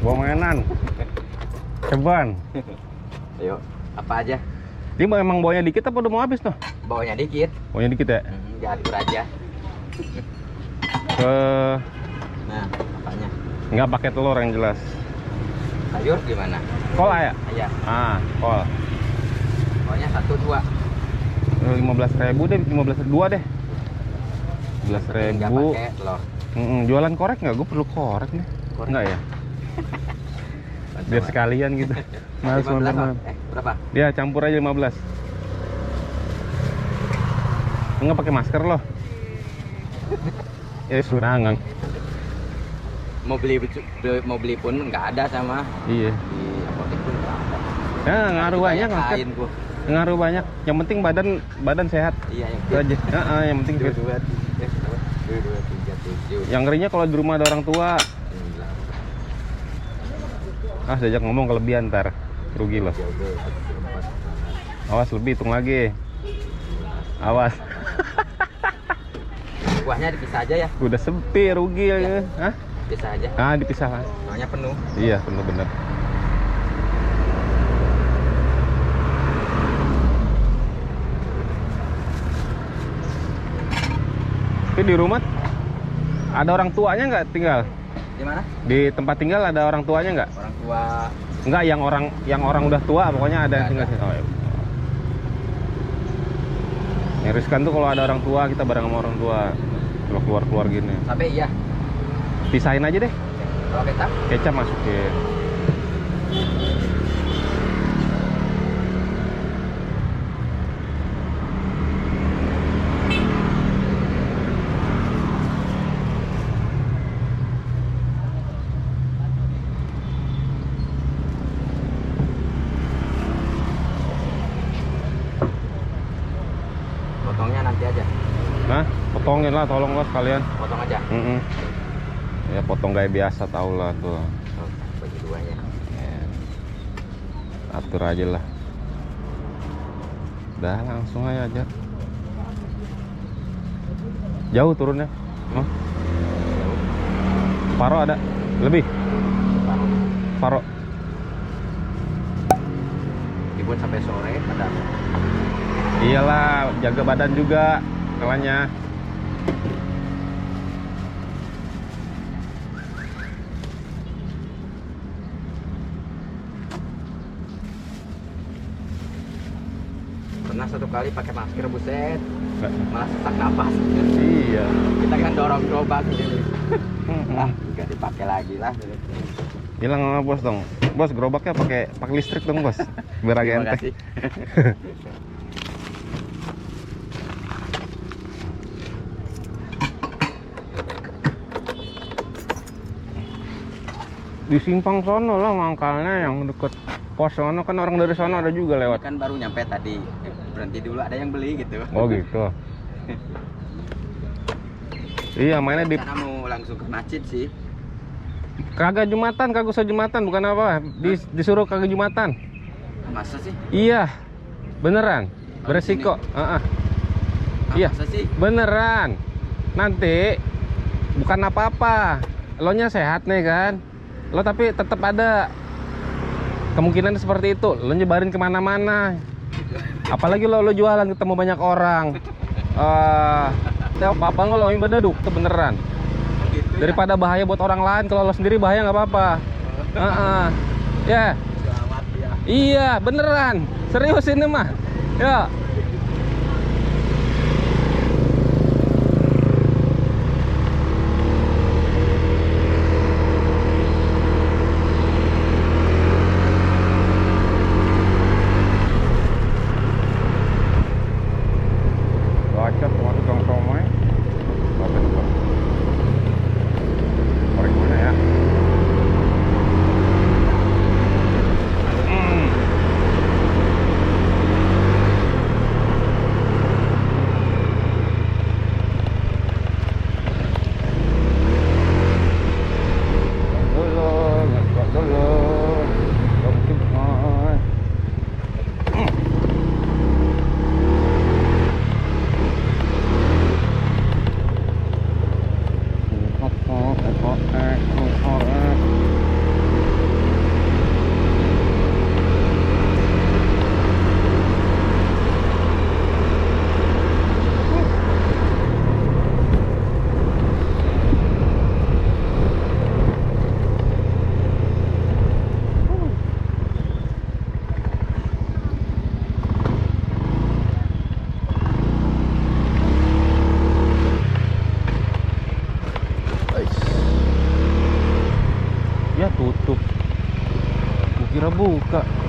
Bawa mainan. Ceban. Ayo, apa aja? Dia emang bawanya dikit apa udah mau habis tuh? Bawanya dikit. Bawanya dikit ya? Diatur aja. Ke Nah, apanya? nggak pakai telur yang jelas. Sayur gimana? Kol ya? Iya. Kol. Pokoknya 1-2. 15.000 deh, 15.2 deh. Nggak 15.000. pakai telur. Jualan korek nggak? Gue perlu korek nih. Korek? Enggak ya? Biar sekalian gitu. Males 15, makan. berapa? Dia campur aja 15. Enggak pakai masker loh. Ya surangan. Mau beli pun nggak ada sama Iya. di apotek pun nggak ada. Ya ngaruh banyak masker. Kain gua. Ngaruh banyak. Yang penting badan sehat. Iya yang Itu aja. Yang penting fit. 2, 3, 7. Yang ngerinya kalau di rumah ada orang tua. Diajak ngomong kelebihan ntar rugi loh. Awas lebih, hitung lagi. Awas. Kuahnya dipisah aja ya. Udah sepi, rugi ya. Hah? Pisah aja. Dipisah lah. Soalnya penuh. Iya, bener-bener. Tapi di rumah ada orang tuanya nggak tinggal? Di mana? Di tempat tinggal ada orang tuanya nggak? Orang tua. Enggak, yang orang udah tua pokoknya ada yang tinggal sih. Oh, iya. Yang riskan tuh kalau ada orang tua, kita bareng sama orang tua. Kalau keluar-keluar gini. Sampai iya. Pisahin aja deh. Kalau kecap? Kecap masukin. Potongnya nanti aja. Nah, potongin lah, tolong lah sekalian. Potong aja. Ya potong kayak biasa, tau lah tuh. Oh, bagi dua ya. Ya. Atur aja lah. Udah langsung aja. Jauh turunnya. Paro ada? Lebih? Paro. Ibu sampai sore ada. Iyalah, jaga badan juga kalanya. Pernah satu kali pakai masker, buset, malah sesak napas. Iya. Kita kan dorong gerobak gitu. Nggak dipakai lagi lah. Hilang sama bos dong. Bos, gerobaknya pakai listrik dong, bos. Biar agak Terima enteng. kasih. Di simpang sono lah mangkalnya, yang deket pos sono kan, orang dari sono ada juga lewat. Kan baru nyampe tadi, berhenti dulu, ada yang beli gitu. Oh gitu. Iya, mainnya di Karena mau langsung ke masjid sih. kagak Jumatan, kagak usah Jumatan, bukan apa. Disuruh kagak Jumatan. Masa sih? Iya. Beneran. Beresiko. Iya. Masa sih? Beneran. Nanti bukan apa-apa. Lo nya sehat nih kan. Lo tapi tetap ada kemungkinan seperti itu. Lo nyebarin kemana-mana. Apalagi lo jualan ketemu banyak orang. Apa-apa nggak lo ibadah duk, itu beneran. Gitu ya? Daripada bahaya buat orang lain, kalau lo sendiri bahaya nggak apa-apa. Ya. Selamat ya. Iya, beneran. Serius ini mah. Ya. Bacot mau tukang somai. Bapak coba. Korek mana ya? Kira buka.